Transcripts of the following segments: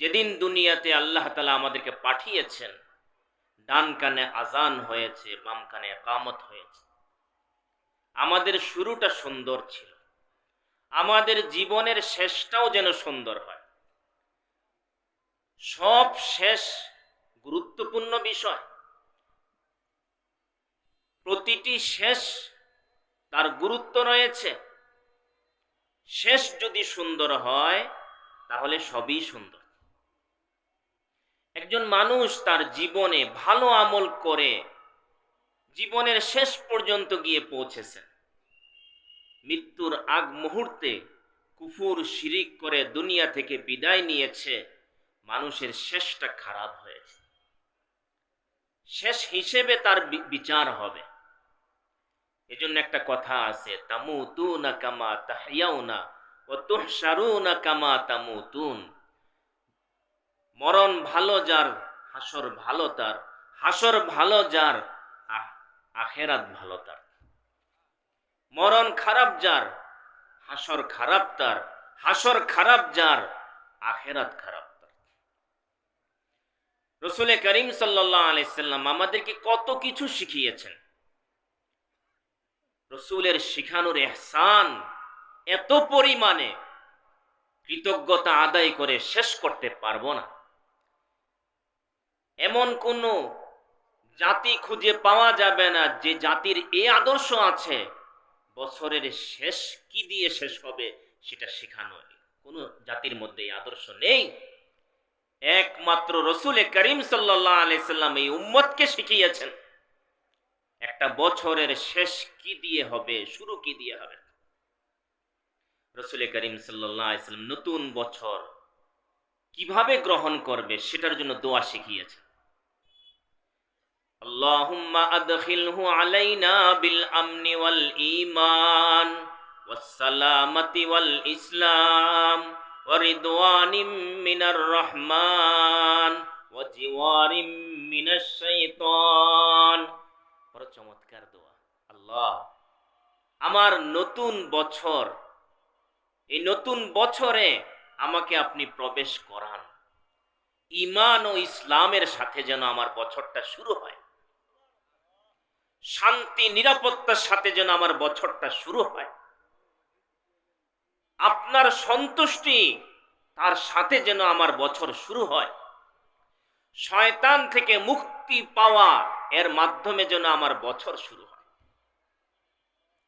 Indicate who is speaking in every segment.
Speaker 1: যেদিন দুনিয়াতে আল্লাহ তাআলা আমাদেরকে পাঠিয়েছেন, ডান কানে আজান হয়েছে, বাম কানে ইকামত হয়েছে। আমাদের শুরুটা সুন্দর ছিল, আমাদের জীবনের শেষটাও যেন সুন্দর হয়। সব শেষ গুরুত্বপূর্ণ বিষয়, প্রতিটি শেষ তার গুরুত্ব রয়েছে। শেষ যদি সুন্দর হয় তাহলে সবই সুন্দর। একজন মানুষ তার জীবনে ভালো আমল করে জীবনের শেষ পর্যন্ত গিয়ে পৌঁছেছেন, মৃত্যুর আগ মুহূর্তে কুফর শিরিক করে দুনিয়া থেকে বিদায় নিয়েছে, মানুষের শেষটা খারাপ হয়েছে। শেষ হিসেবে তার বিচার হবে। এজন্য একটা কথা আছে, তামুতুনা কামা তাহইয়াউনা ওয়া তুহশারুনা কামা তামুতুন। মরণ ভালো যার, হাসর ভালো তার, হাসর ভালো যার, আখেরাত ভালো তার। মরণ খারাপ যার, হাসর খারাপ তার, হাসর খারাপ যার, আখেরাত খারাপ তার। রাসূল করিম সাল্লাল্লাহু আলাইহি সাল্লাম আমাদেরকে কত কিছু শিখিয়েছেন। রাসূলের শিখানোর ইহসান এত পরিমাণে, কৃতজ্ঞতা আদায় করে শেষ করতে পারবো না। এমন কোন জাতি খুঁজে পাওয়া যাবে না যে জাতির এই আদর্শ আছে, বছরের শেষ কি দিয়ে শেষ হবে সেটা শেখানো। কোন জাতির মধ্যে এই আদর্শ নেই। একমাত্র রাসূল করিম সাল্লাল্লাহু আলাইহি সাল্লাম এই উম্মতকে শিখিয়েছেন একটা বছরের শেষ কি দিয়ে হবে, শুরু কি দিয়ে হবে। রাসূল করিম সাল্লাল্লাহু আলাইহি সাল্লাম নতুন বছর কিভাবে গ্রহণ করবে সেটার জন্য দোয়া শিখিয়েছেন। আল্লাহুম্মা আদখিলহু আলাইনা বিল আমনি ওয়াল ঈমান ওয়াস সালামাতি ওয়াল ইসলাম ওয়া রিদওয়ানিম মিনার রহমান ওয়া জিওয়ারিম মিনাশ শাইতান। বড় চমৎকার দোয়া। আল্লাহ, আমার নতুন বছর, এই নতুন বছরে আমাকে আপনি প্রবেশ করান, ঈমান ও ইসলামের সাথে যেন আমার বছরটা শুরু হয়, শান্তি নিরাপত্তার সাথে যেন আমার বছরটা শুরু হয়, আপনার সন্তুষ্টি তার সাথে যেন আমার বছর শুরু হয়, শয়তান থেকে মুক্তি পাওয়া এর মাধ্যমে যেন আমার বছর শুরু হয়।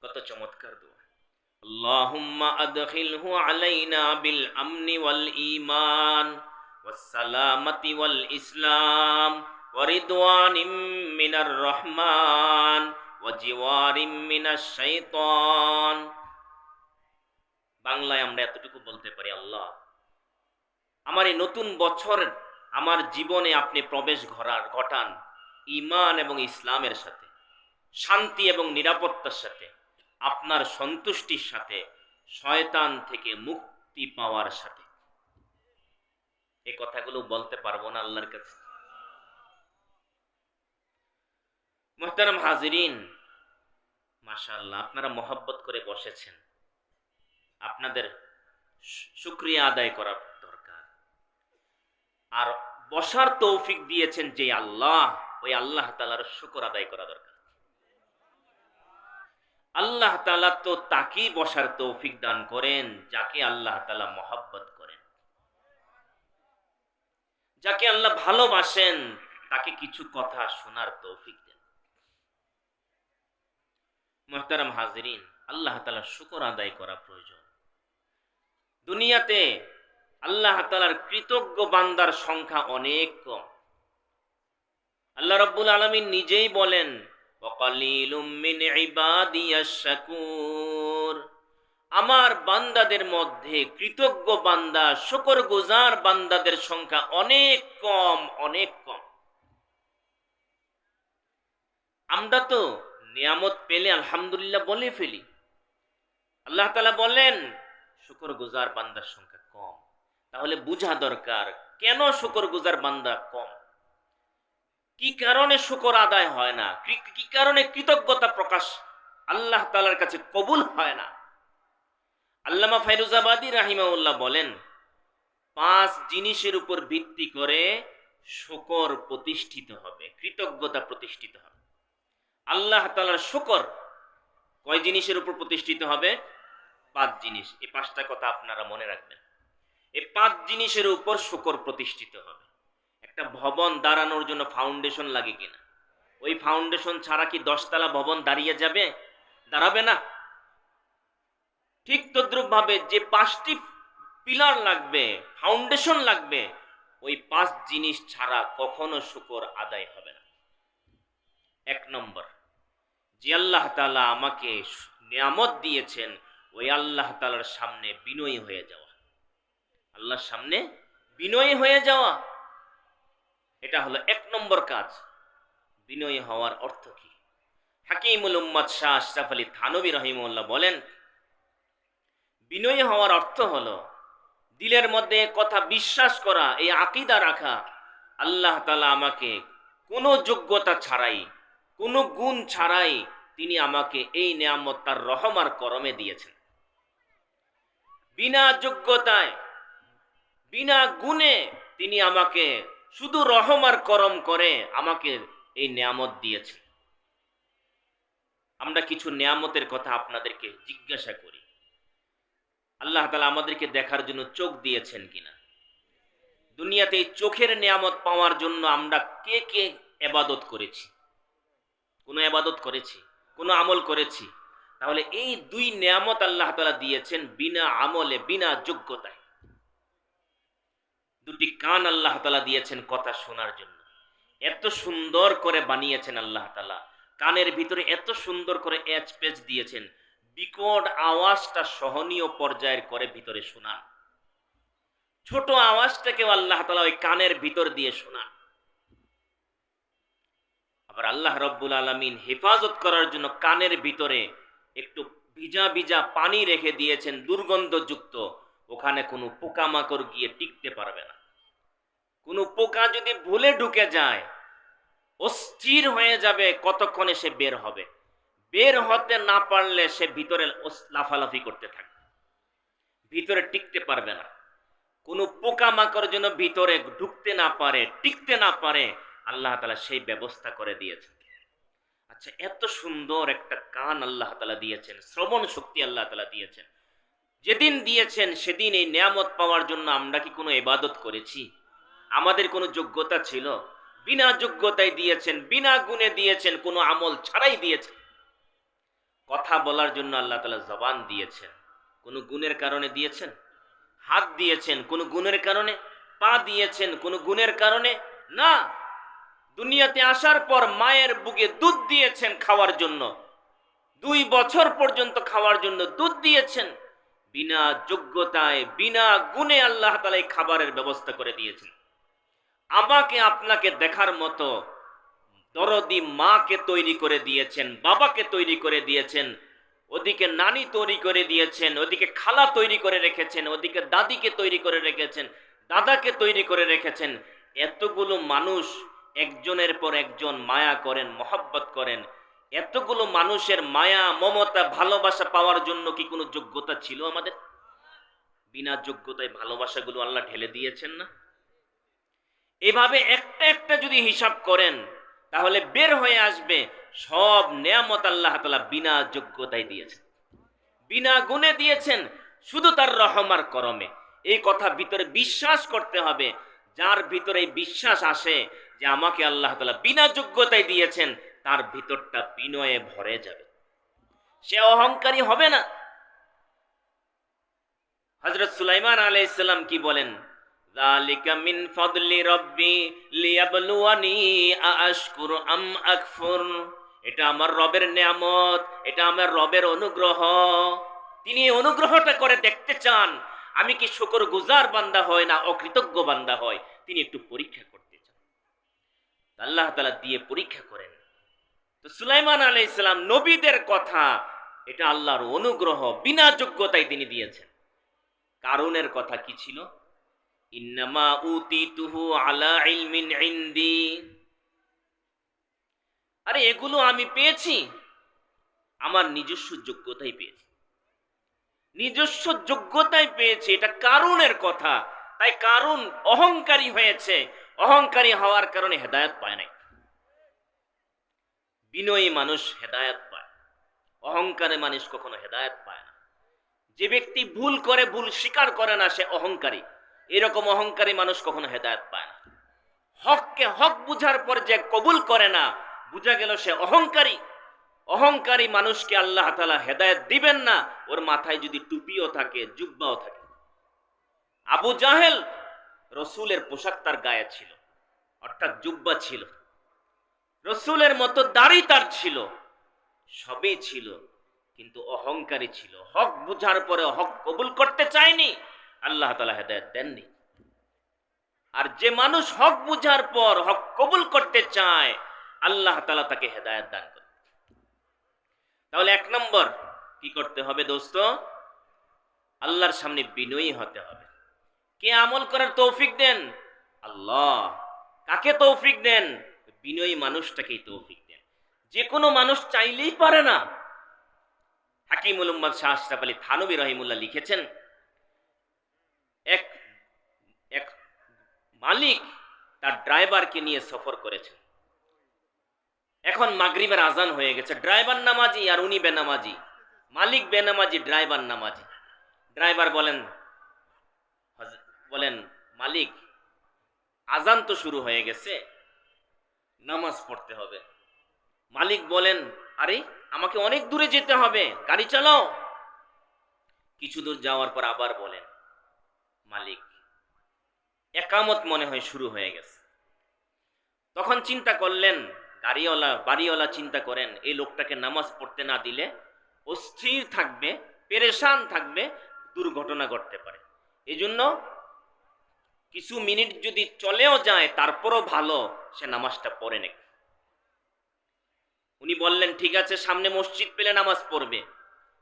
Speaker 1: কত চমৎকার দোয়া। আল্লাহুম্মা আদখিলহু আলাইনা বিল আমনি ওয়াল ঈমান ওয়াস সালামাতি ওয়াল ইসলাম ওয়া রিদওয়ানিম মিনার রহমান ওয়া জিওয়ারিম মিনাশ শাইতান। বাংলায় আমরা এতটুকু বলতে পারি, আল্লাহ, আমার এই নতুন বছর আমার জীবনে আপনি প্রবেশ ঘটান ঈমান এবং ইসলামের সাথে, শান্তি এবং নিরাপত্তার সাথে, আপনার সন্তুষ্টির সাথে, শয়তান থেকে মুক্তি পাওয়ার সাথে। এই কথাগুলো বলতে পারবো না আল্লাহর কাছে? মুহতারাম হাজিরিন, মাশাআল্লাহ, আপনারা মহব্বত করে বসেছেন, আপনাদের শুকরিয়া আদায় করা দরকার। আর বসার তৌফিক দিয়েছেন যে আল্লাহ, ওই আল্লাহ তাআলার শুকর আদায় করা দরকার। আল্লাহ তাআলা তো তাকেই বসার তৌফিক দান করেন যাকে আল্লাহ তাআলা মহব্বত করেন, যাকে আল্লাহ ভালোবাসেন, তাকে কিছু কথা শোনার তৌফিক দেন। মুহতারাম হাজিরিন, আল্লাহ তাআলার শুকর আদায় করা প্রয়োজন। দুনিয়াতে আল্লাহ তাআলার কৃতজ্ঞ বান্দার সংখ্যা অনেক কম। আল্লাহ রাব্বুল আলামিন নিজেই বলেন, ওয়াকালিলুম মিন ইবাদিয়াশ শাকুর। আমার বান্দাদের মধ্যে কৃতজ্ঞ বান্দা, শুকরগুজার বান্দাদের সংখ্যা অনেক কম, অনেক কম। আমরা তো নিয়ামত পেলে আলহামদুলিল্লাহ বলে ফেলি। আল্লাহ তাআলা বলেন শুকরগুজার বান্দার সংখ্যা কম। তাহলে বোঝা দরকার কেন শুকরগুজার বান্দা কম, কি কারণে শুকর আদায় হয় না, কি কারণে কৃতজ্ঞতা প্রকাশ আল্লাহ তাআলার কাছে কবুল হয় না। আল্লামা ফায়রুজাবাদী রাহিমাহুল্লাহ বলেন, 5 জিনিসের উপর ভিত্তি করে শুকর প্রতিষ্ঠিত হবে, কৃতজ্ঞতা প্রতিষ্ঠিত হবে। আল্লাহ তাআলার শুকর কয় জিনিসের উপর প্রতিষ্ঠিত হবে? 5 জিনিস। এই 5টা কথা আপনারা মনে রাখবেন। এই 5 জিনিসের উপর শুকর প্রতিষ্ঠিত হবে। একটা ভবন দাঁড়ানোর জন্য ফাউন্ডেশন লাগে কিনা? ওই ফাউন্ডেশন ছাড়া কি 10 তলা ভবন দাঁড়িয়ে যাবে? দাঁড়াবে না। ঠিক তদ্রুপ ভাবে যে 5টি পিলার লাগবে, ফাউন্ডেশন লাগবে, ওই 5 জিনিস ছাড়া কখনো শুকর আদায় হবে না। 1 নম্বর, যে আল্লাহ তাআলা আমাকে নিয়ামত দিয়েছেন ওই আল্লাহ তাআলার সামনে বিনয়ী হয়ে যাওয়া। আল্লাহর সামনে বিনয়ী হয়ে যাওয়া, এটা হলো 1 নম্বর কাজ। বিনয়ী হওয়ার অর্থ কি? হাকিমুল উম্মাত শাহ আশরাফ আলী থানভী রাহিমাহুল্লাহ বলেন, বিনয়ী হওয়ার অর্থ হলো দিলের মধ্যে কথা বিশ্বাস করা, এই আকীদা রাখা, আল্লাহ তাআলা আমাকে কোনো যোগ্যতা ছাড়াই, কোনো গুণ ছাড়াই তিনি আমাকে এই নিয়ামত তার রহম আর করমে দিয়েছেন। বিনা যোগ্যতায়, বিনা গুণে তিনি আমাকে শুধু রহম আর করম করে আমাকে এই নিয়ামত দিয়েছেন। আমরা কিছু নিয়ামতের কথা আপনাদেরকে জিজ্ঞাসা করি। আল্লাহ তাআলা আমাদেরকে দেখার জন্য চোখ দিয়েছেন কিনা? দুনিয়াতে এই চোখের নিয়ামত পাওয়ার জন্য আমরা কে কে ইবাদত করেছি? কোনো ইবাদত করেছি? কোনো আমল করেছি? তাহলে এই 2 নিয়ামত আল্লাহ তাআলা দিয়েছেন বিনা আমলে, বিনা যোগ্যতায়। 2টি কান আল্লাহ তাআলা দিয়েছেন কথা শোনার জন্য। এত সুন্দর করে বানিয়েছেন আল্লাহ তাআলা, কানের ভিতরে এত সুন্দর করে এজপেজ দিয়েছেন, বিকট আওয়াজটা সহনীয় পর্যায়ের করে ভিতরে শোনা। ছোট আওয়াজটাকেও আল্লাহ তাআলা ওই কানের ভিতর দিয়ে শোনা। আবার আল্লাহ রব্বুল আলামিন হেফাজত করার জন্য কানের ভিতরে একটু ভিজা ভিজা পানি রেখে দিয়েছেন, দুর্গন্ধযুক্ত। ওখানে কোনো পোকামাকড় গিয়ে টিকতে পারবে না। কোনো পোকা যদি ভুলে ঢুকে যায়, অস্থির হয়ে যাবে, কতক্ষণে সে বের হবে। বের হতে না পারলে সে ভিতরে লাফালাফি করতে থাকবে, ভিতরে টিকতে পারবে না। কোনো পোকামাকড় যেন ভিতরে ঢুকতে না পারে, টিকতে না পারে, আল্লাহ তাআলা সেই ব্যবস্থা করে দিয়েছেন। আচ্ছা, এত সুন্দর একটা কান আল্লাহ তাআলা দিয়েছেন, শ্রবণ শক্তি আল্লাহ তাআলা দিয়েছেন। যেদিন দিয়েছেন সেদিন এই নিয়ামত পাওয়ার জন্য আমরা কি কোনো ইবাদত করেছি? আমাদের কোনো যোগ্যতা ছিল? বিনা যোগ্যতায় দিয়েছেন, বিনা গুণে দিয়েছেন, কোনো আমল ছাড়াই দিয়েছেন। কথা বলার জন্য আল্লাহ তাআলা জবান দিয়েছেন, কোনো গুণের কারণে দিয়েছেন? হাত দিয়েছেন, কোনো গুণের কারণে? পা দিয়েছেন, কোনো গুণের কারণে? না। দুনিয়াতে আসার পর মায়ের বুকে দুধ দিয়েছেন খাওয়ার জন্য, 2 বছর পর্যন্ত খাওয়ার জন্য দুধ দিয়েছেন। বিনা যোগ্যতায়, বিনা গুণে আল্লাহ তাআলা এই খাবারের ব্যবস্থা করে দিয়েছেন। আমাকে আপনাকে দেখার মতো দরদি মাকে তৈরি করে দিয়েছেন, বাবাকে তৈরি করে দিয়েছেন, ওদিকে নানি তৈরি করে দিয়েছেন, ওদিকে খালা তৈরি করে রেখেছেন, ওদিকে দাদিকে তৈরি করে রেখেছেন, দাদাকে তৈরি করে রেখেছেন। এতগুলো মানুষ একজনের পর একজন মায়া করেন, মহব্বত করেন। এতগুলো মানুষের মায়া, মমতা, ভালোবাসা পাওয়ার জন্য কি কোনো যোগ্যতা ছিল আমাদের? বিনা যোগ্যতায় ভালোবাসাগুলো আল্লাহ ঢেলে দিয়েছেন না? এভাবে একটা একটা যদি হিসাব করেন তাহলে বের হয়ে আসবে সব নিয়ামত আল্লাহ তাআলা বিনা যোগ্যতায় দিয়েছেন, বিনা গুণে দিয়েছেন, শুধু তার রহম আর করমে। এই কথা ভিতরে বিশ্বাস করতে হবে। যার ভিতরে এই বিশ্বাস আসে যে আমাকে আল্লাহ তাআলা বিনা যোগ্যতায় দিয়েছেন, তার ভিতরটা বিনয়ে ভরে যাবে, সে অহংকারী হবে না। হযরত সুলাইমান আলাইহিস সালাম কি বলেন? যালিকা মিন ফাদলি রাব্বি লিয়াবলুয়ানি আশকুরু আম আকফুর। এটা আমার রবের নিয়ামত, এটা আমার রবের অনুগ্রহ। তিনি এই অনুগ্রহটা করে দেখতে চান আমি কি শুকরগুজার বান্দা হয় না অকৃতজ্ঞ বান্দা হয়। তিনি একটু পরীক্ষা করতে চান, আল্লাহ তাআলা দিয়ে পরীক্ষা করেন। তো সুলাইমান আলাইহিস সালাম নবীদের কথা, এটা আল্লাহর অনুগ্রহ, বিনা যোগ্যতায় তিনি দিয়েছেন। কারুনের কথা কি ছিল? ইন্নামা উতিতুহু আলা ইলমিন ইনদি। আরে এগুলো আমি পেয়েছি আমার নিজস্ব যোগ্যতায় পেয়েছি, নিজস্ব যোগ্যতায় পেয়েছি। এটা কারুনের কথা। তাই কারুন অহংকারী হয়েছে, অহংকারী হওয়ার কারণে হেদায়েত পায় নাই। বিনয়ী মানুষ হেদায়েত পায়, অহংকারী মানুষ কখনো হেদায়েত পায় না। যে ব্যক্তি ভুল করে, ভুল স্বীকার করে না, সে অহংকারী। এরকম অহংকারী মানুষ কখনো হেদায়েত পায় না। হককে হক বুঝার পর যে কবুল করে না, বুঝা গেল সে অহংকারী। অহংকারী মানুষকে আল্লাহ তাআলা হেদায়েত দিবেন না, ওর মাথায় যদি টুপিও থাকে, জুব্বাও থাকে। আবু জাহেল, রসুলের পোশাক তার গায়ে ছিল, অর্থাৎ জুব্বা ছিল, রসুলের মতো দাড়ি তার ছিল, সবই ছিল, কিন্তু অহংকারী ছিল। হক বুঝার পরে হক কবুল করতে চায়নি, আল্লাহ তাআলা হেদায়েত দেননি। আর যে মানুষ হক বুঝার পর হক কবুল করতে চায়, আল্লাহ তাআলা তাকে হেদায়েত দান করে। তাহলে এক নম্বর কি করতে হবে দোস্ত? আল্লাহর সামনে বিনয়ী হতে হবে। কে আমল করার তৌফিক দেন? আল্লাহ। কাকে তৌফিক দেন? বিনয়ী মানুষটাকেই তৌফিক দেন। যে কোনো মানুষ চাইলেই পারে না। হাকিমুল উম্মাদ শাহ আশরাফ আলী থানভী রহিমুল্লাহ লিখেছেন, এক এক মালিক তার ড্রাইভারকে নিয়ে সফর করেছেন। এখন মাগরিবের আজান হয়ে গেছে, ড্রাইভার নামাজি আর উনি বেনামাজি। মালিক বেনামাজি, ড্রাইভার নামাজি। ড্রাইভার বলেন মালিক, আজান তো শুরু হয়ে গেছে, নামাজ পড়তে হবে। মালিক বলেন, আরে আমাকে অনেক দূরে যেতে হবে, গাড়ি চালাও। কিছু দূর যাওয়ার পর আবার বলেন, মালিক একামত মনে হয় শুরু হয়ে গেছে। তখন চিন্তা করলেন, বাড়িওয়ালা চিন্তা করেন, এই লোকটাকে নামাজ পড়তে না দিলে অস্থির থাকবে, পেরেশান থাকবে, দুর্ঘটনা ঘটতে পারে। এজন্য কিছু মিনিট যদি চলেও যায়, তারপরও ভালো সে নামাজটা পড়ে নেয়। উনি বললেন, ঠিক আছে, সামনে মসজিদ পেলে নামাজ পড়বে।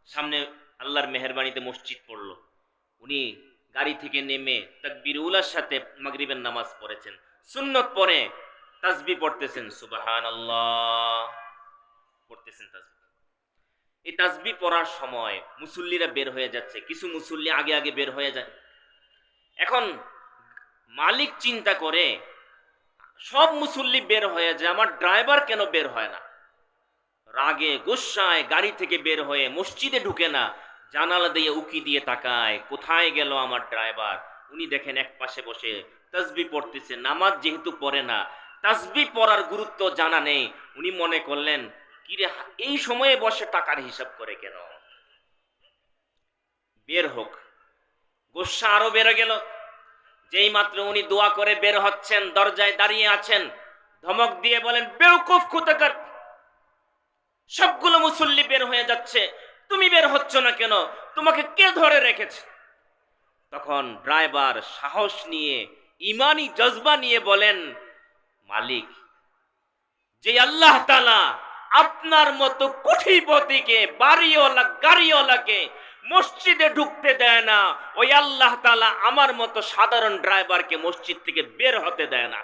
Speaker 1: সামনে আল্লাহর মেহেরবানিতে মসজিদ পড়লো। উনি গাড়ি থেকে নেমে তাকবীরুল্লাহর সাথে মাগরিবের নামাজ পড়েছেন। সুন্নত পড়ে তাসবিহ পড়তেছেন, সুবহানাল্লাহ পড়তেছেন তাসবিহ। এই তাসবিহ পড়ার সময় মুসল্লিরা বের হয়ে যাচ্ছে, কিছু মুসল্লি আগে আগে বের হয়ে যায়। এখন মালিক চিন্তা করে, সব মুসল্লি বের হয়ে যায়, আমার ড্রাইভার কেন বের হয় না? রাগে গুসায় গাড়ি থেকে বের হয়ে মসজিদে ঢুকে না, জানালা দিয়ে উকি দিয়ে তাকায়, কোথায় গেল আমার ড্রাইভার? উনি দেখেন এক পাশে বসে তাসবিহ পড়তেছে। নামাজ যেহেতু পড়ে না, তাসবিহ পড়ার গুরুত্ব জানা নেই। উনি মনে করলেন, কিরে এই সময়ে বসে টাকার হিসাব করে কেন? বের হোক। গোসা আরো বেড়ে গেল। যেই মাত্র উনি দোয়া করে বের হচ্ছেন, দরজায় দাঁড়িয়ে আছেন, ধমক দিয়ে বলেন, বেওকুফ কোথাকার, সবগুলো মুসল্লি বের হয়ে যাচ্ছে, তুমি বের হচ্ছ না কেন? তোমাকে কে ধরে রেখেছে? তখন ড্রাইভার সাহস নিয়ে, ইমানি জজবা নিয়ে বলেন, মালিক, যে আল্লাহ তাআলা আপনার মতো কোটিপতিকে, বাড়িওয়ালা গাড়িওয়ালাকে মসজিদে ঢুকতে দেয় না, ওই আল্লাহ তাআলা আমার মতো সাধারণ ড্রাইভারকে মসজিদ থেকে বের হতে দেয় না।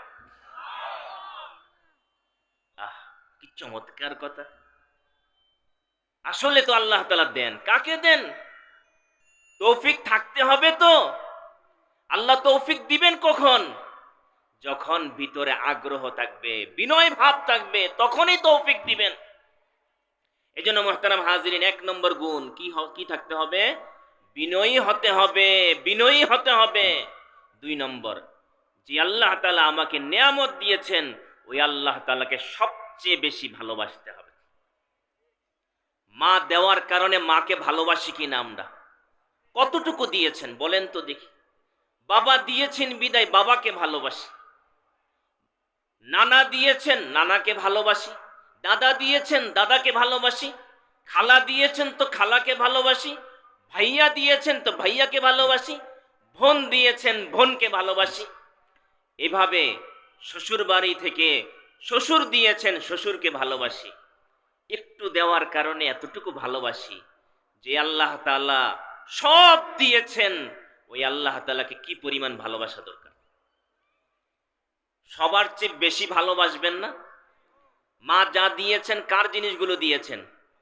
Speaker 1: কি চমৎকার কথা! আসলে তো আল্লাহ তাআলা দেন, কাকে দেন? তৌফিক থাকতে হবে তো। আল্লাহ তৌফিক দিবেন কখন? যখন ভিতরে আগ্রহ থাকবে, বিনয় ভাব থাকবে, তখনই তৌফিক দিবেন। এজন্য মুহতারাম হাজিরিন, এক নম্বর গুণ কি থাকতে হবে? বিনয়ী হতে হবে, বিনয়ী হতে হবে। দুই নম্বর, যে আল্লাহ তাআলা আমাকে নিয়ামত দিয়েছেন, ওই আল্লাহ তাআলাকে সবচেয়ে বেশি ভালোবাসতে হবে। মা দেওয়ার কারণে মাকে ভালোবাসি কিনা আমরা? কতটুকু দিয়েছেন বলেন তো দেখি। বাবা দিয়েছেন বিদায় বাবাকে ভালোবাসি, নানা দিয়েছেন নানাকে ভালোবাসি, দাদা দিয়েছেন দাদাকে ভালোবাসি, খালা দিয়েছেন তো খালাকে ভালোবাসি, ভাইয়া দিয়েছেন তো ভাইয়াকে ভালোবাসি, বোন দিয়েছেন বোনকে ভালোবাসি। এভাবে শ্বশুর বাড়ি থেকে শ্বশুর দিয়েছেন, শ্বশুরকে ভালোবাসি। একটু দেওয়ার কারণে এতটুকু ভালোবাসি। যে আল্লাহ তাআলা সব দিয়েছেন, ওই আল্লাহ তাআলাকে কি পরিমাণ ভালোবাসা দরকার। সবার চেয়ে বেশি ভালোবাসবেন না? মা যা দিয়েছেন, কার জিনিসগুলো দিয়েছেন?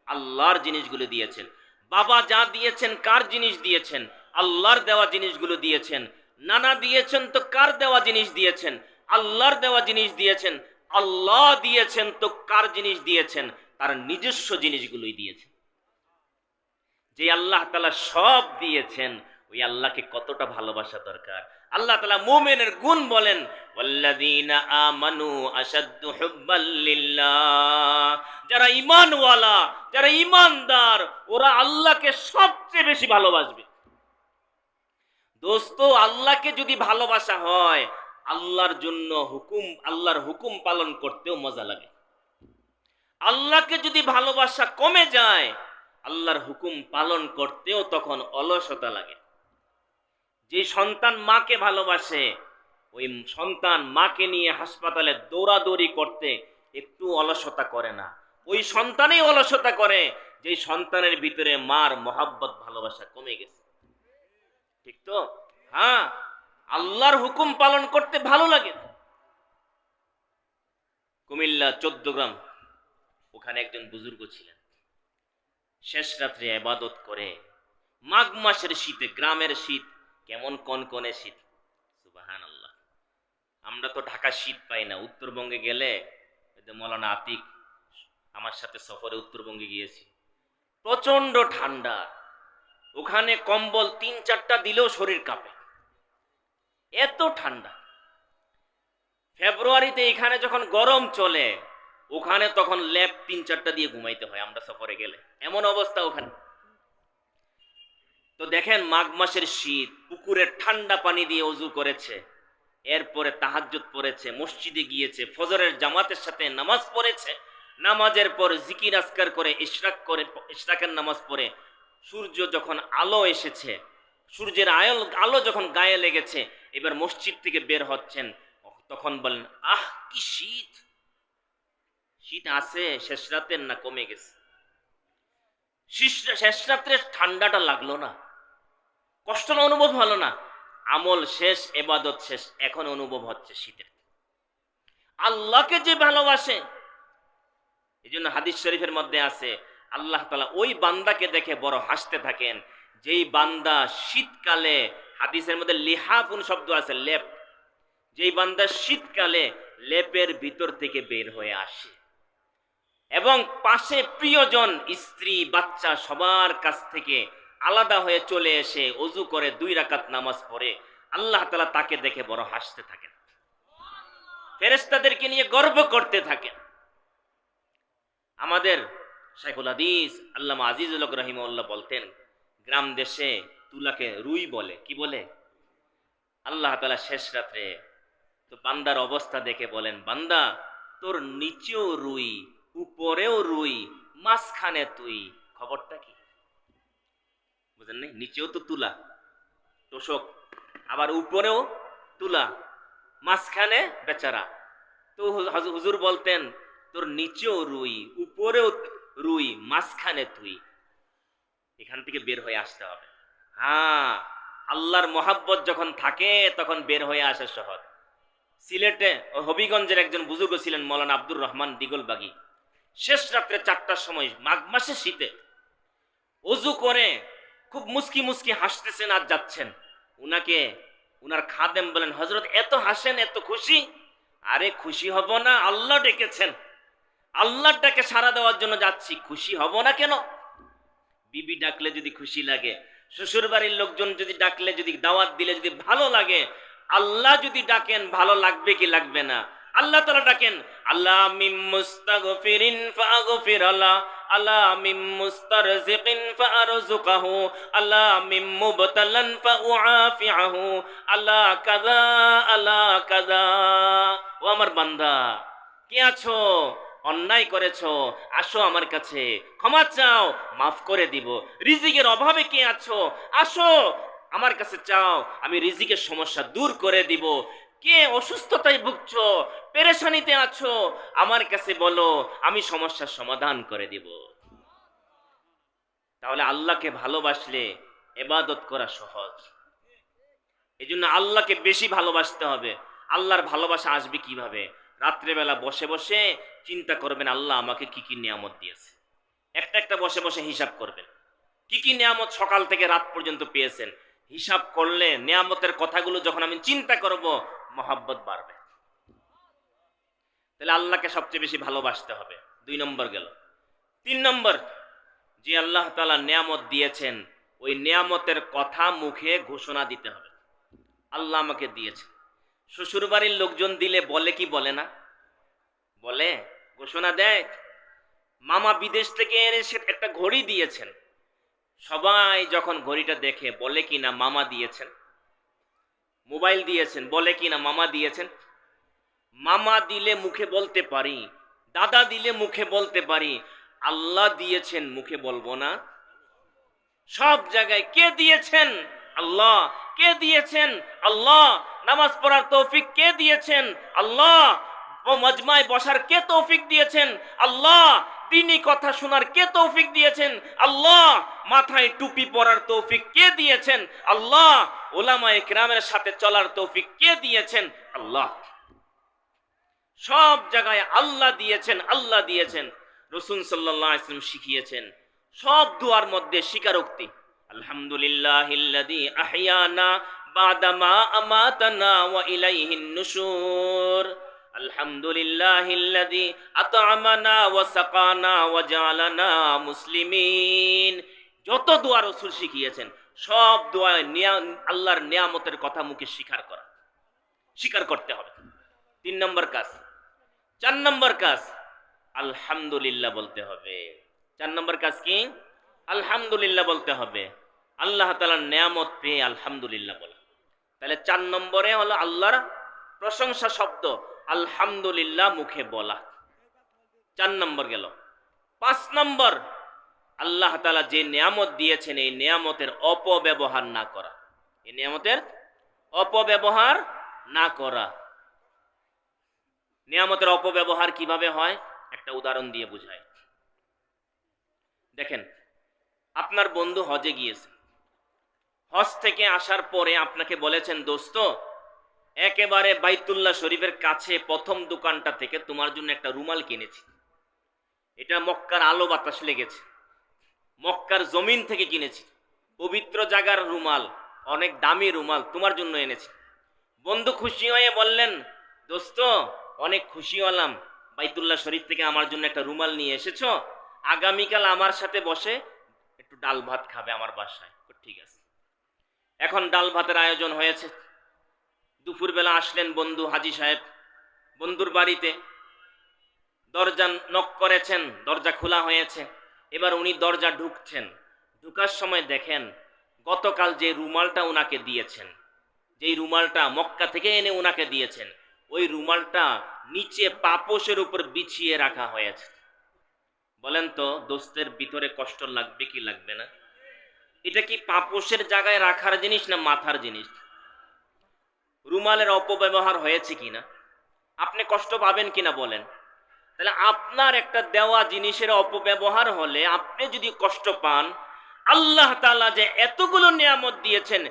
Speaker 1: আল্লাহর জিনিসগুলো দিয়েছেন। বাবা যা দিয়েছেন, কার জিনিস দিয়েছেন? আল্লাহর দেওয়া জিনিসগুলো দিয়েছেন। নানা দিয়েছেন তো কার দেওয়া জিনিস দিয়েছেন? আল্লাহর দেওয়া জিনিস দিয়েছেন। আল্লাহ দিয়েছেন তো কার জিনিস দিয়েছেন? তার নিজস্ব জিনিসগুলোই দিয়েছেন। যে আল্লাহ তাআলা সব দিয়েছেন, ওই আল্লাহকে কতটা ভালোবাসা দরকার। আল্লাহ তাআলা মুমিনের গুণ বলেন, ওয়াল্লাযীনা আমানু আশাদ্দু হুব্বাল লিল্লাহ। যারা ঈমানওয়ালা, যারা ঈমানদার, ওরা আল্লাহকে সবচেয়ে বেশি ভালোবাসবে। দোস্ত, আল্লাহকে যদি ভালোবাসা হয়, আল্লাহর জন্য আল্লাহর হুকুম পালন করতেও মজা লাগে। আল্লাহকে যদি ভালোবাসা কমে যায়, আল্লাহর হুকুম পালন করতেও তখন অলসতা লাগে। যে সন্তান মাকে ভালোবাসে, ওই সন্তান মাকে নিয়ে হাসপাতালে দৌড়াদৌড়ি করতে একটু অলসতা করে না। ওই সন্তানই অলসতা করে যে সন্তানের ভিতরে মার মহাব্বত ভালোবাসা কমে গেছে। ঠিক তো? হ্যাঁ, আল্লাহর হুকুম পালন করতে ভালো লাগে। কুমিল্লা 14 গ্রাম, ওখানে একজন বুজুর্গ ছিলেন। শেষ রাত্রে ইবাদত করে, মাঘ মাসের শীতে, গ্রামের শীত কেমন কনকনে শীত, সুবহানাল্লাহ। আমরা তো ঢাকা শীত পাই না। উত্তরবঙ্গে গেলে, মৌলানা আতিক আমার সাথে সফরে উত্তরবঙ্গে গিয়েছি, প্রচন্ড ঠান্ডা। ওখানে কম্বল 3-4টা দিলেও শরীর কাঁপে, এত ঠান্ডা। ফেব্রুয়ারিতে এখানে যখন গরম চলে, ওখানে তখন ল্যাপ 3-4টা দিয়ে ঘুমাইতে হয় আমরা সফরে গেলে, এমন অবস্থা ওখানে। তো দেখেন, মাঘ মাসের শীত, পুকুরের ঠান্ডা পানি দিয়ে ওযু করেছে, এরপরে তাহাজ্জুদ পড়েছে, মসজিদে গিয়েছে, ফজরের জামাতের সাথে নামাজ পড়েছে, নামাজের পর জিকির আজকার করে ইশরাকের নামাজ পড়ে, সূর্য যখন আলো এসেছে, সূর্যের আলো যখন গায়ে লেগেছে, এবার মসজিদ থেকে বের হচ্ছেন, তখন বলেন, আহ কি শীত! শীত আছে শেষ রাতের না কমে গেছে? শেষ রাত্রে ঠান্ডাটা লাগলো না, কষ্টটা অনুভব হলো না। আমল শেষ, ইবাদত শেষ, এখন অনুভব হচ্ছে শীতের। আল্লাহকে যে ভালোবাসে, এই জন্য হাদিস শরীফের মধ্যে আছে, আল্লাহ তাআলা ওই বান্দাকে দেখে বড় হাসতে থাকেন, যেই বান্দা শীতকালে, হাদিসের মধ্যে লিহাফুন শব্দ আছে, লেপ, যেই বান্দা শীতকালে লেপের ভিতর থেকে বের হয়ে আসে এবং পাশে প্রিয়জন, স্ত্রী, বাচ্চা সবার কাছ থেকে আলাদা হয়ে চলে এসে ওযু করে 2 রাকাত নামাজ পড়ে, আল্লাহ তাআলা তাকে দেখে বড় হাসতে থাকেন, ফেরেশতাদেরকে নিয়ে গর্ব করতে থাকেন। আমাদের শাইখুল হাদিস আল্লামা আজিজুল হক রাহিমাহুল্লাহ বলতেন, গ্রাম দেশে তুলাকে রুই বলে। কি বলে? আল্লাহ তাআলা শেষ রাত্রে তো বান্দার অবস্থা দেখে বলেন, বান্দা, তোর নিচেও রুই, উপরেও রুই, মাঝখানে তুই, খবরটা কি? বুঝেন নাই? নিচেও তো তুলা, তোষক, আবার উপরেও তুলা, মাঝখানে বেচারা। তো হুজুর বলতেন, তোর নিচেও রুই, উপরেও রুই, মাঝখানে তুই। এখান থেকে বের হয়ে আসতে হবে। হ্যাঁ, আল্লাহর মহাব্বত যখন থাকে তখন বের হয়ে আসা সহজ। সিলেটে হবিগঞ্জের একজন বুজুর্গ ছিলেন, মৌলানা আব্দুর রহমান দিগলবাগী। শেষ রাত্রে 4টার সময় মাঘ মাসে শীতে ওযু করে খুব মুস্কি মুস্কি হাসতেছেন আর যাচ্ছেন। উনার খাদেম বলেন, হযরত এত হাসেন, এত খুশি? আরে খুশি হব না, আল্লাহ ডেকেছেন, আল্লাহর ডাকে সাড়া দেওয়ার জন্য যাচ্ছি, খুশি হব না কেন? বিবি ডাকলে যদি খুশি লাগে, শ্বশুর বাড়ির লোকজন যদি ডাকলে, যদি দাওয়াত দিলে যদি ভালো লাগে, আল্লাহ যদি ডাকেন ভালো লাগবে কি লাগবে না? আল্লাহ তাআলা ডাকেন, আল্লাহ মিম মুস্তাগফিরিন ফাগফির আল্লাহ, আল্লাহ মিম মুস্তারজিকিন ফারজুকহু, আল্লাহ মিম মুবতালান ফাউআফিহু, আল্লাহ কাযা আল্লাহ কাযা। ও আমার বান্দা, কে আছো? অন্যায় করেছো, আসো আমার কাছে, ক্ষমা চাও, মাফ করে দিব। রিজিকের অভাবে কে আছো? আসো আমার কাছে চাও, আমি রিজিকের সমস্যা দূর করে দিব। কে অসুস্থতায় ভুগছো, পেরেশানিতে আছো, আমার কাছে বলো, আমি সমস্যার সমাধান করে দিব। তাহলে আল্লাহকে ভালোবাসলে ইবাদত করা সহজ। এই জন্য আল্লাহকে বেশি ভালোবাসতে হবে। আল্লাহর ভালোবাসা আসবে কিভাবে? রাত্রেবেলা বসে বসে চিন্তা করবেন, আল্লাহ আমাকে কি কি নিয়ামত দিয়েছে। একটা একটা বসে বসে হিসাব করবেন, কি কি নিয়ামত সকাল থেকে রাত পর্যন্ত পেয়েছেন, হিসাব করলে নিয়ামতের কথাগুলো যখন আমি চিন্তা করব, মহাব্বত বাড়বে। তাহলে আল্লাহকে সবচেয়ে বেশি ভালোবাসতে হবে, 2 নম্বর গেল। 3 নম্বর, যে আল্লাহ তাআলা নিয়ামত দিয়েছেন ওই নিয়ামতের কথা মুখে ঘোষণা দিতে হবে, আল্লাহ আমাকে দিয়েছে। শ্বশুর বাড়ির লোকজন দিলে বলে কি বলে না? বলে, ঘোষণা দেয়। মামা বিদেশ থেকে এসে একটা ঘড়ি দিয়েছেন, সবাই যখন ঘড়িটা দেখে বলে কি না মামা দিয়েছেন। মোবাইল দিয়েছেন, বলে কি না মামা দিয়েছেন। মামা দিলে মুখে বলতে পারি, দাদা দিলে মুখে বলতে পারি, আল্লাহ দিয়েছেন মুখে বলবো না? সব জায়গায় কে দিয়েছেন? আল্লাহ। কে দিয়েছেন? আল্লাহ। নামাজ পড়ার তৌফিক কে দিয়েছেন? আল্লাহ। ও মজমায় বসার কে তৌফিক দিয়েছেন? আল্লাহ। দ্বীনি কথা শোনার কে তৌফিক দিয়েছেন? আল্লাহ। মাথায় টুপি পরার তৌফিক কে দিয়েছেন? আল্লাহ। উলামায়ে কিরামের সাথে চলার তৌফিক কে দিয়েছেন? আল্লাহ। সব জায়গায় আল্লাহ দিয়েছেন, আল্লাহ দিয়েছেন। রাসূল সাল্লাল্লাহু আলাইহি ওয়াসাল্লাম শিখিয়েছেন সব দুয়ার মধ্যে স্বীকারোক্তি, আলহামদুলিল্লাহিল্লাযী আহইয়ানা বাদামা আমাতানা ওয়া ইলাইহিন নুশুর, আলহামদুলিল্লাহিল্লাযী আত'আমানা ওয়া সাকানা ওয়া জাআলানা মুসলিমিন। যত দোয়া রাসূল শিখিয়েছেন সব দোয়ায় আল্লাহর নিয়ামতের কথা মুখে স্বীকার করতে হবে। 3 নম্বর কাজ। 4 নম্বর কাজ, আলহামদুলিল্লাহ বলতে হবে। 4 নম্বর কাজ কি? আলহামদুলিল্লাহ বলতে হবে। আল্লাহ তাআলার নিয়ামত পেয়ে আলহামদুলিল্লাহ বলা। তাহলে 4 নম্বরে হলো আল্লাহর প্রশংসা শব্দ আলহামদুলিল্লাহ মুখে বলা। 4 নম্বর গেল। 5 নম্বর, আল্লাহ তাআলা যে নিয়ামত দিয়েছেন এই নিয়ামতের অপব্যবহার না করা। এই নিয়ামতের অপব্যবহার না করা। নিয়ামতের অপব্যবহার কিভাবে হয় একটা উদাহরণ দিয়ে বুঝায়। দেখেন, আপনার বন্ধু হজে গিয়েছে, হজ থেকে আসার পরে আপনাকে বলেছেন, দোস্ত একেবারে বাইতুল্লাহ শরীফের কাছে প্রথম দোকানটা থেকে তোমার জন্য একটা রুমাল কিনেছি। এটা মক্কার আলো বাতাস লেগেছে, মক্কার জমিন থেকে কিনেছি, পবিত্র জায়গার রুমাল, অনেক দামি রুমাল তোমার জন্য এনেছি। বন্ধু খুশি হয়ে বললেন, দোস্ত অনেক খুশি হলাম, বাইতুল্লাহ শরীফ থেকে আমার জন্য একটা রুমাল নিয়ে এসেছো, আগামীকাল আমার সাথে বসে একটু ডাল ভাত খাবে আমার বাসায়। ঠিক আছে। এখন ডাল ভাতের আয়োজন হয়েছে। দুপুরবেলা আসলেন বন্ধু হাজী সাহেব বন্ধুর বাড়িতে, দরজা নক করেছেন, দরজা খোলা হয়েছে। এবার উনি দরজা ঢুকছেন, ঢুকার সময় দেখেন গতকাল যে রুমালটা উনাকে দিয়েছেন, যেই রুমালটা মক্কা থেকে এনে উনাকে দিয়েছেন, ওই রুমালটা নিচে পাপোশের উপর বিছিয়ে রাখা হয়েছে। বলেন তো দোস্তের ভিতরে কষ্ট লাগবে কি লাগবে না? এটা কি পাপোশের জায়গায় রাখার জিনিস না মাথার জিনিস? রুমালের অপব্যবহার হয়েছে কিনা, আপনি কষ্ট পাবেন কিনা বলেন? তাহলে আপনার একটা দেওয়া জিনিসের অপব্যবহার হলে আপনি যদি কষ্ট পান, আল্লাহ তাআলা যে এতগুলো নিয়ামত দিয়েছেন,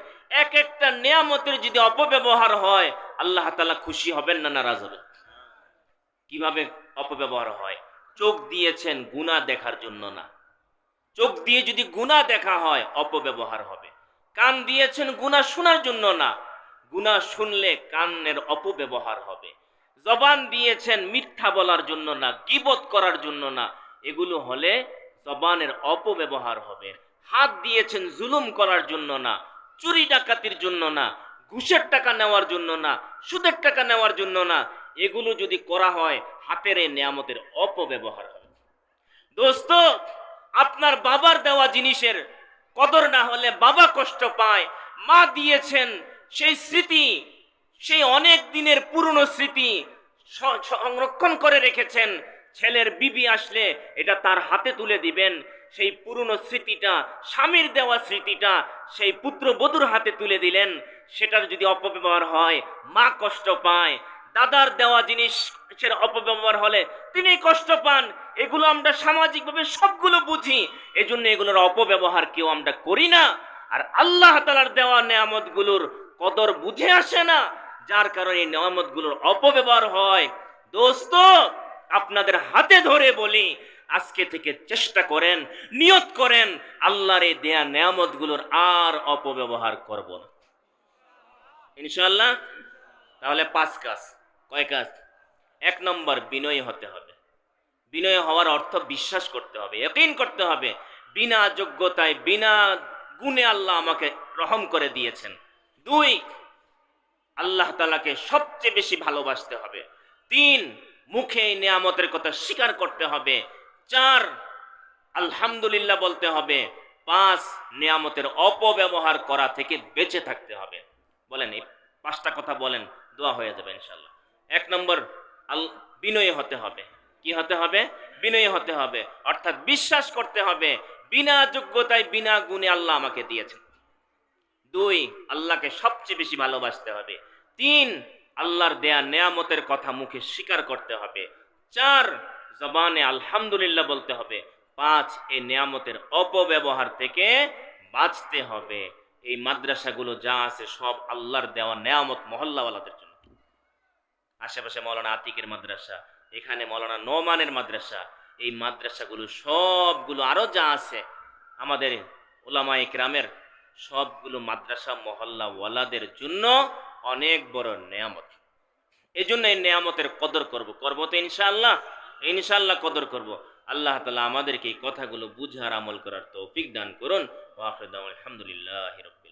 Speaker 1: এক একটা নিয়ামতের যদি অপব্যবহার হয় আল্লাহ তাআলা খুশি হবেন না নারাজ হবেন? কিভাবে অপব্যবহার হয়? চোখ দিয়েছেন গুনাহ দেখার জন্য না, চোখ দিয়ে যদি গুনাহ দেখা হয় অপব্যবহার হবে। কান দিয়েছেন গুনাহ শোনার জন্য না, গুনাহ শুনলে কানের অপব্যবহার হবে। জবান দিয়েছেন মিথ্যা বলার জন্য না, গীবত করার জন্য না, এগুলো হলে জবানের অপব্যবহার হবে। হাত দিয়েছেন জুলুম করার জন্য না, চুরি ডাকাতির জন্য না, ঘুষের টাকা নেওয়ার জন্য না, সুদের টাকা নেওয়ার জন্য না, এগুলো যদি করা হয় হাতের এই নিয়ামতের অপব্যবহার হবে। দোস্ত আপনার বাবার দেওয়া জিনিসের কদর না হলে বাবা কষ্ট পায়। মা দিয়েছেন সেই স্মৃতি, সেই অনেক দিনের পুরনো স্মৃতি সংরক্ষণ করে রেখেছেন, ছেলের বিবি আসলে এটা তার হাতে তুলে দিবেন। সেই পুরনো স্মৃতিটা, স্বামীর দেওয়া স্মৃতিটা সেই পুত্রবধূর হাতে তুলে দিলেন, সেটার যদি অপব্যবহার হয় মা কষ্ট পায়। দাদার দেওয়া জিনিসের অপব্যবহার হলে তিনি কষ্ট পান। এগুলো আমরা সামাজিকভাবে সবগুলো বুঝি, এজন্য এগুলোর অপব্যবহার কেউ আমরা করি না। আর আল্লাহ তাআলার দেওয়া নিয়ামতগুলোর কদর বুঝে আসে না, যার কারণে এই নিয়ামতগুলোর অপব্যবহার হয়। দোস্ত আপনাদের হাতে ধরে বলি, আজকে থেকে চেষ্টা করেন, নিয়ত করেন আল্লাহর এই দেয়া নেয়ামতগুলোর আর অপব্যবহার করব না, ইনশাআল্লাহ। তাহলে 5 কাজ। কয় কাজ? 1 নম্বর, বিনয়ী হতে হবে। বিনয় হওয়ার অর্থ বিশ্বাস করতে হবে, ইয়াকিন করতে হবে বিনা যোগ্যতায় বিনা গুণে আল্লাহ আমাকে রহম করে দিয়েছেন। 2, আল্লাহ তাআলাকে সবচেয়ে বেশি ভালোবাসতে হবে। 3, মুখে এই নিয়ামতের কথা স্বীকার করতে হবে। 4, আলহামদুলিল্লাহ বলতে হবে। 5, নিয়ামতের অপব্যবহার করা থেকে বেঁচে থাকতে হবে। বলেন এই 5টা কথা বলেন, দোয়া হয়ে যাবে ইনশাআল্লাহ। 1 নম্বর, বিনয়ী হতে হবে। কি হতে হবে? বিনয়ী হতে হবে, অর্থাৎ বিশ্বাস করতে হবে বিনা যোগ্যতায় বিনা গুণে আল্লাহ আমাকে দিয়েছেন। 2, আল্লাহকে সবচেয়ে বেশি ভালোবাসতে হবে। 3, আল্লাহর দেয়া নেয়ামতের কথা মুখে স্বীকার করতে হবে। 4, জবানে আলহামদুলিল্লাহ বলতে হবে। 5, এই নেয়ামতের অপব্যবহার থেকে বাঁচতে হবে। এই মাদ্রাসাগুলো যা আছে সব আল্লাহর দেওয়া নেয়ামত মহল্লাওয়ালাদের জন্য। আশেপাশে মৌলানা আতিকের মাদ্রাসা, এখানে মৌলানা নোমানের মাদ্রাসা, এই মাদ্রাসাগুলো সবগুলো আরো যা আছে আমাদের উলামায়ে কেরামের সবগুলো মাদ্রাসা মহল্লা ওয়ালাদের জন্য অনেক বড় নেয়ামত। এই জন্য এই নেয়ামতের কদর করব তো ইনশাআল্লাহ, ইনশাআল্লাহ কদর করব। আল্লাহ তাআলা আমাদেরকে এই কথাগুলো বুঝার আমল করার তৌফিক দান করুন। ওয়া আখিরু দাওয়ানা আলহামদুলিল্লাহি রাব্বিল